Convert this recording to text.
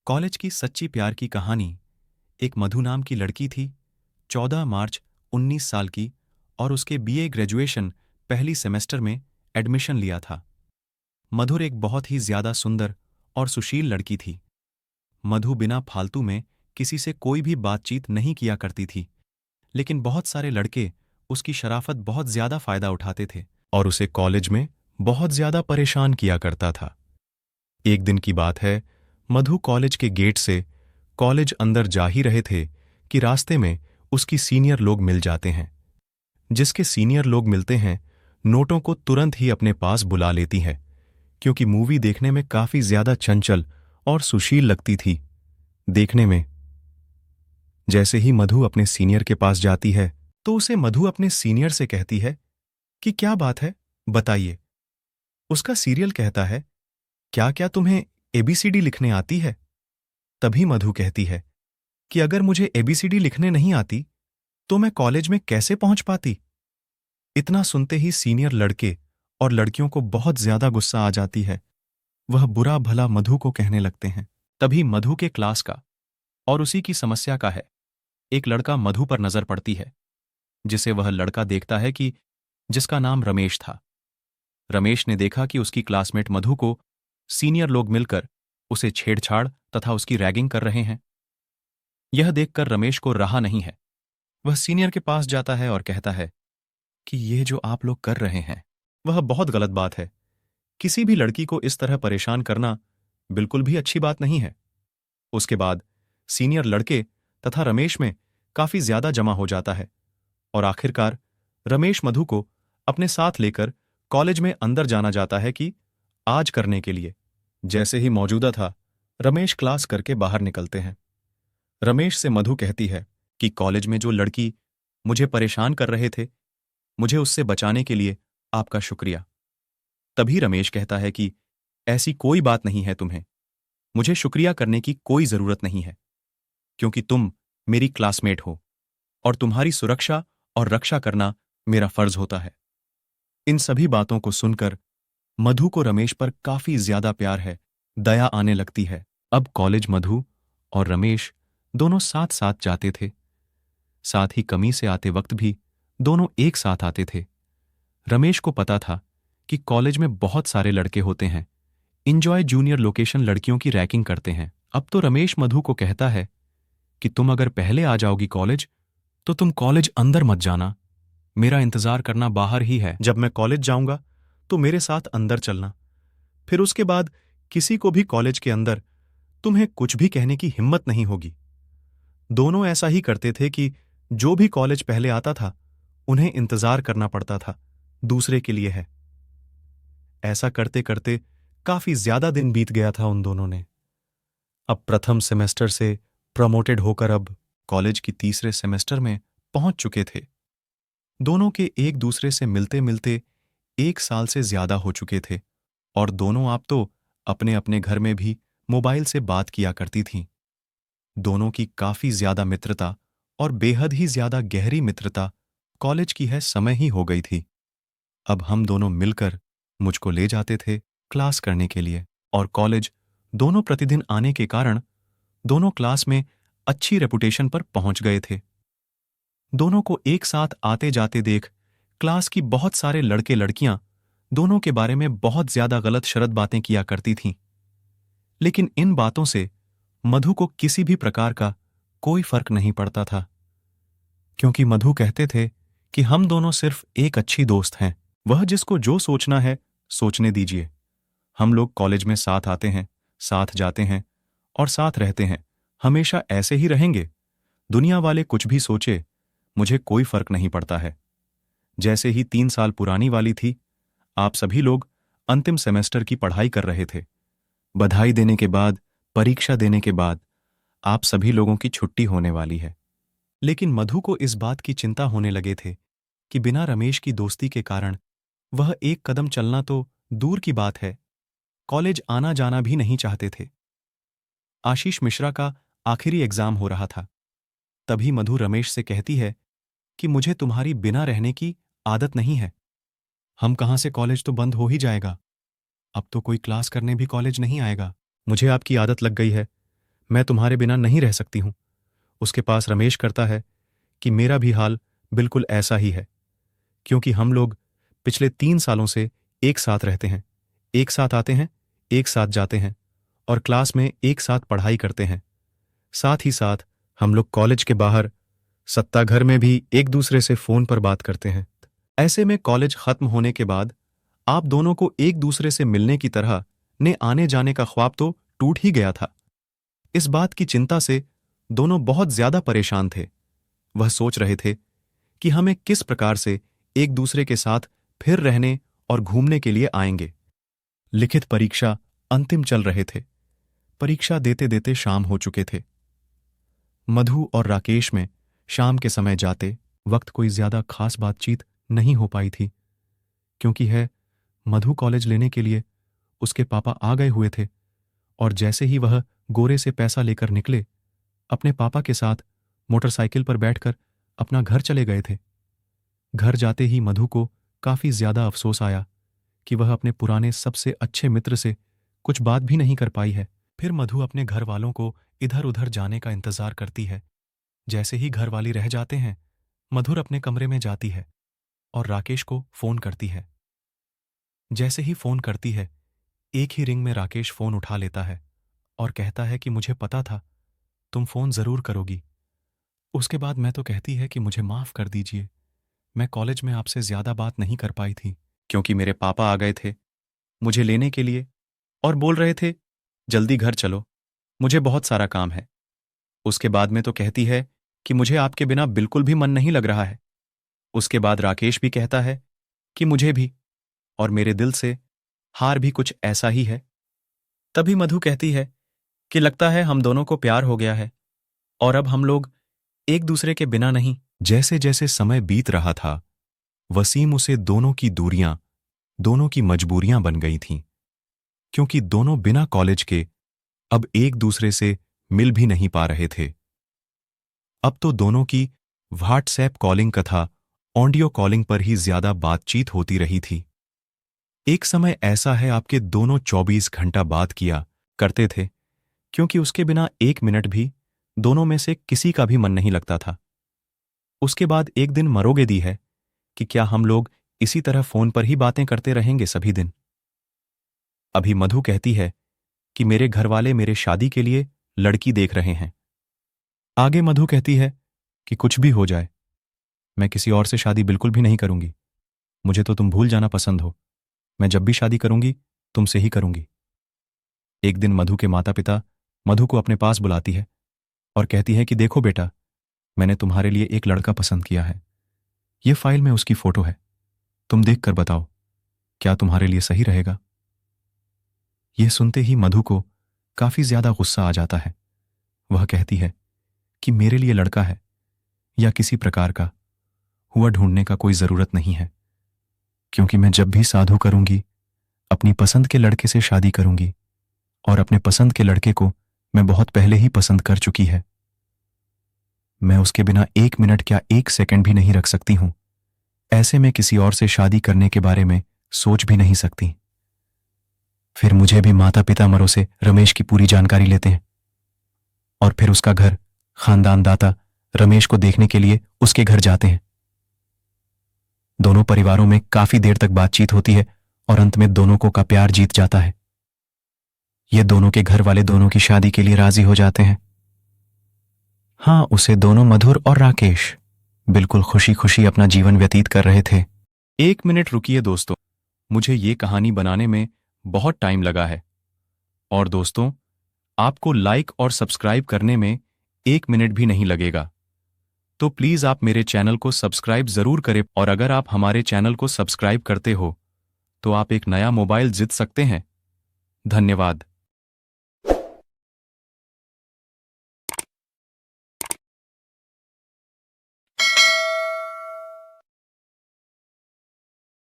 College की सच्ची प्यार की कहानी। एक मधु नाम की लड़की थी, 14 मार्च 19 साल की, और उसके बीए ग्रेजुएशन पहली सेमेस्टर में एडमिशन लिया था। मधुर एक बहुत ही ज्यादा सुंदर और सुशील लड़की थी। मधु बिना फालतू में किसी से कोई भी बातचीत नहीं किया करती थी, लेकिन बहुत सारे लड़के उसकी शराफत बहुत ज्यादा फायदा उठाते थे और उसे कॉलेज में बहुत ज्यादा परेशान किया करता था। एक दिन की बात है, मधु कॉलेज के गेट से कॉलेज अंदर जा ही रहे थे कि रास्ते में उसकी सीनियर लोग मिल जाते हैं। जिसके सीनियर लोग मिलते हैं, नोटों को तुरंत ही अपने पास बुला लेती है, क्योंकि मूवी देखने में काफी ज्यादा चंचल और सुशील लगती थी। देखने में जैसे ही मधु अपने सीनियर के पास जाती है, तो उसे मधु अपने सीनियर से कहती है कि क्या बात है, बताइए। उसका सीरियल कहता है, क्या क्या तुम्हें एबीसीडी लिखने आती है? तभी मधु कहती है कि अगर मुझे एबीसीडी लिखने नहीं आती तो मैं कॉलेज में कैसे पहुंच पाती। इतना सुनते ही सीनियर लड़के और लड़कियों को बहुत ज्यादा गुस्सा आ जाती है। वह बुरा भला मधु को कहने लगते हैं। तभी मधु के क्लास का और उसी की समस्या का है एक लड़का मधु पर नजर पड़ती है, जिसे वह लड़का देखता है कि जिसका नाम रमेश था। रमेश ने देखा कि उसकी क्लासमेट मधु को सीनियर लोग मिलकर उसे छेड़छाड़ तथा उसकी रैगिंग कर रहे हैं। यह देखकर रमेश को रहा नहीं है। वह सीनियर के पास जाता है और कहता है कि ये जो आप लोग कर रहे हैं वह बहुत गलत बात है। किसी भी लड़की को इस तरह परेशान करना बिल्कुल भी अच्छी बात नहीं है। उसके बाद सीनियर लड़के तथा रमेश में काफी ज्यादा जमा हो जाता है और आखिरकार रमेश मधु को अपने साथ लेकर कॉलेज में अंदर जाना जाता है कि आज करने के लिए। जैसे ही मौजूदा था, रमेश क्लास करके बाहर निकलते हैं। रमेश से मधु कहती है कि कॉलेज में जो लड़की मुझे परेशान कर रहे थे, मुझे उससे बचाने के लिए आपका शुक्रिया। तभी रमेश कहता है कि ऐसी कोई बात नहीं है, तुम्हें मुझे शुक्रिया करने की कोई जरूरत नहीं है, क्योंकि तुम मेरी क्लासमेट हो और तुम्हारी सुरक्षा और रक्षा करना मेरा फर्ज होता है। इन सभी बातों को सुनकर मधु को रमेश पर काफी ज्यादा प्यार है, दया आने लगती है। अब कॉलेज मधु और रमेश दोनों साथ साथ जाते थे। साथ ही कमी से आते वक्त भी दोनों एक साथ आते थे। रमेश को पता था कि कॉलेज में बहुत सारे लड़के होते हैं, इंजॉय जूनियर लोकेशन लड़कियों की रैगिंग करते हैं। अब तो रमेश मधु को कहता है कि तुम अगर पहले आ जाओगी कॉलेज, तो तुम कॉलेज अंदर मत जाना, मेरा इंतजार करना बाहर ही है। जब मैं कॉलेज जाऊंगा तो मेरे साथ अंदर चलना। फिर उसके बाद किसी को भी कॉलेज के अंदर तुम्हें कुछ भी कहने की हिम्मत नहीं होगी। दोनों ऐसा ही करते थे कि जो भी कॉलेज पहले आता था उन्हें इंतजार करना पड़ता था, दूसरे के लिए है। ऐसा करते करते काफी ज्यादा दिन बीत गया था उन दोनों ने। अब प्रथम सेमेस्टर से प्रमोटेड होकर अब कॉलेज की तीसरे सेमेस्टर में पहुंच चुके थे। दोनों के एक दूसरे से मिलते मिलते 1 साल से ज्यादा हो चुके थे और दोनों आप तो अपने अपने घर में भी मोबाइल से बात किया करती थीं। दोनों की काफी ज्यादा मित्रता और बेहद ही ज्यादा गहरी मित्रता कॉलेज की है समय ही हो गई थी। अब हम दोनों मिलकर मुझको ले जाते थे क्लास करने के लिए, और कॉलेज दोनों प्रतिदिन आने के कारण दोनों क्लास में अच्छी रेपुटेशन पर पहुंच गए थे। दोनों को एक साथ आते जाते देख क्लास की बहुत सारे लड़के लड़कियां दोनों के बारे में बहुत ज्यादा गलत शरत बातें किया करती थीं। लेकिन इन बातों से मधु को किसी भी प्रकार का कोई फर्क नहीं पड़ता था, क्योंकि मधु कहते थे कि हम दोनों सिर्फ एक अच्छी दोस्त हैं। वह जिसको जो सोचना है सोचने दीजिए। हम लोग कॉलेज में साथ आते हैं, साथ जाते हैं और साथ रहते हैं, हमेशा ऐसे ही रहेंगे। दुनिया वाले कुछ भी सोचे, मुझे कोई फर्क नहीं पड़ता है। जैसे ही 3 साल पुरानी वाली थी, आप सभी लोग अंतिम सेमेस्टर की पढ़ाई कर रहे थे। बधाई देने के बाद, परीक्षा देने के बाद आप सभी लोगों की छुट्टी होने वाली है। लेकिन मधु को इस बात की चिंता होने लगे थे कि बिना रमेश की दोस्ती के कारण वह एक कदम चलना तो दूर की बात है, कॉलेज आना जाना भी नहीं चाहते थे। आशीष मिश्रा का आखिरी एग्जाम हो रहा था। तभी मधु रमेश से कहती है कि मुझे तुम्हारी बिना रहने की आदत नहीं है। हम कहाँ से, कॉलेज तो बंद हो ही जाएगा। अब तो कोई क्लास करने भी कॉलेज नहीं आएगा। मुझे आपकी आदत लग गई है। मैं तुम्हारे बिना नहीं रह सकती हूं। उसके पास रमेश करता है कि मेरा भी हाल बिल्कुल ऐसा ही है, क्योंकि हम लोग पिछले 3 सालों से एक साथ रहते हैं, एक साथ आते हैं, एक साथ जाते हैं और क्लास में एक साथ पढ़ाई करते हैं। साथ ही साथ हम लोग कॉलेज के बाहर सत्ता घर में भी एक दूसरे से फोन पर बात करते हैं। ऐसे में कॉलेज खत्म होने के बाद आप दोनों को एक दूसरे से मिलने की तरह ने आने जाने का ख्वाब तो टूट ही गया था। इस बात की चिंता से दोनों बहुत ज्यादा परेशान थे। वह सोच रहे थे कि हमें किस प्रकार से एक दूसरे के साथ फिर रहने और घूमने के लिए आएंगे। लिखित परीक्षा अंतिम चल रहे थे। परीक्षा देते देते शाम हो चुके थे। मधु और राकेश में शाम के समय जाते वक्त कोई ज्यादा खास बातचीत नहीं हो पाई थी, क्योंकि मधु कॉलेज लेने के लिए उसके पापा आ गए हुए थे और जैसे ही वह गोरे से पैसा लेकर निकले, अपने पापा के साथ मोटरसाइकिल पर बैठकर अपना घर चले गए थे। घर जाते ही मधु को काफी ज्यादा अफसोस आया कि वह अपने पुराने सबसे अच्छे मित्र से कुछ बात भी नहीं कर पाई है। फिर मधु अपने घर वालों को इधर उधर जाने का इंतजार करती है। जैसे ही घर वाली रह जाते हैं, मधुर अपने कमरे में जाती है और राकेश को फोन करती है। जैसे ही फोन करती है, एक ही रिंग में राकेश फोन उठा लेता है और कहता है कि मुझे पता था तुम फोन जरूर करोगी। उसके बाद मैं तो कहती है कि मुझे माफ कर दीजिए, मैं कॉलेज में आपसे ज्यादा बात नहीं कर पाई थी, क्योंकि मेरे पापा आ गए थे मुझे लेने के लिए और बोल रहे थे जल्दी घर चलो, मुझे बहुत सारा काम है। उसके बाद में तो कहती है कि मुझे आपके बिना बिल्कुल भी मन नहीं लग रहा है। उसके बाद राकेश भी कहता है कि मुझे भी, और मेरे दिल से हार भी कुछ ऐसा ही है। तभी मधु कहती है कि लगता है हम दोनों को प्यार हो गया है और अब हम लोग एक दूसरे के बिना नहीं। जैसे जैसे समय बीत रहा था, वसीम उसे दोनों की दूरियां, दोनों की मजबूरियां बन गई थीं, क्योंकि दोनों बिना कॉलेज के अब एक दूसरे से मिल भी नहीं पा रहे थे। अब तो दोनों की व्हाट्सएप कॉलिंग तथा ऑडियो कॉलिंग पर ही ज्यादा बातचीत होती रही थी। एक समय ऐसा है आपके दोनों 24 घंटा बात किया करते थे, क्योंकि उसके बिना एक मिनट भी दोनों में से किसी का भी मन नहीं लगता था। उसके बाद एक दिन मरोगे दी है कि क्या हम लोग इसी तरह फोन पर ही बातें करते रहेंगे सभी दिन। अभी मधु कहती है कि मेरे घरवाले मेरे शादी के लिए लड़की देख रहे हैं। आगे मधु कहती है कि कुछ भी हो जाए, मैं किसी और से शादी बिल्कुल भी नहीं करूंगी। मुझे तो तुम भूल जाना पसंद हो। मैं जब भी शादी करूंगी तुमसे ही करूंगी। एक दिन मधु के माता पिता मधु को अपने पास बुलाती है और कहती है कि देखो बेटा, मैंने तुम्हारे लिए एक लड़का पसंद किया है। ये फाइल में उसकी फोटो है, तुम देख कर बताओ क्या तुम्हारे लिए सही रहेगा। यह सुनते ही मधु को काफी ज्यादा गुस्सा आ जाता है। वह कहती है कि मेरे लिए लड़का है या किसी प्रकार का हुआ ढूंढने का कोई जरूरत नहीं है, क्योंकि मैं जब भी साधु करूंगी अपनी पसंद के लड़के से शादी करूंगी और अपने पसंद के लड़के को मैं बहुत पहले ही पसंद कर चुकी है। मैं उसके बिना एक मिनट क्या एक सेकंड भी नहीं रख सकती हूं। ऐसे में किसी और से शादी करने के बारे में सोच भी नहीं सकती। फिर मुझे भी माता पिता मरो से रमेश की पूरी जानकारी लेते हैं और फिर उसका घर खानदान दाता रमेश को देखने के लिए उसके घर जाते हैं। दोनों परिवारों में काफी देर तक बातचीत होती है और अंत में दोनों को का प्यार जीत जाता है। ये दोनों के घर वाले दोनों की शादी के लिए राजी हो जाते हैं। हाँ, उसे दोनों मधुर और राकेश बिल्कुल खुशी खुशी अपना जीवन व्यतीत कर रहे थे। 1 मिनट रुकिए दोस्तों, मुझे ये कहानी बनाने में बहुत टाइम लगा है और दोस्तों आपको लाइक और सब्सक्राइब करने में 1 मिनट भी नहीं लगेगा। तो प्लीज आप मेरे चैनल को सब्सक्राइब जरूर करें, और अगर आप हमारे चैनल को सब्सक्राइब करते हो तो आप एक नया मोबाइल जीत सकते हैं। धन्यवाद।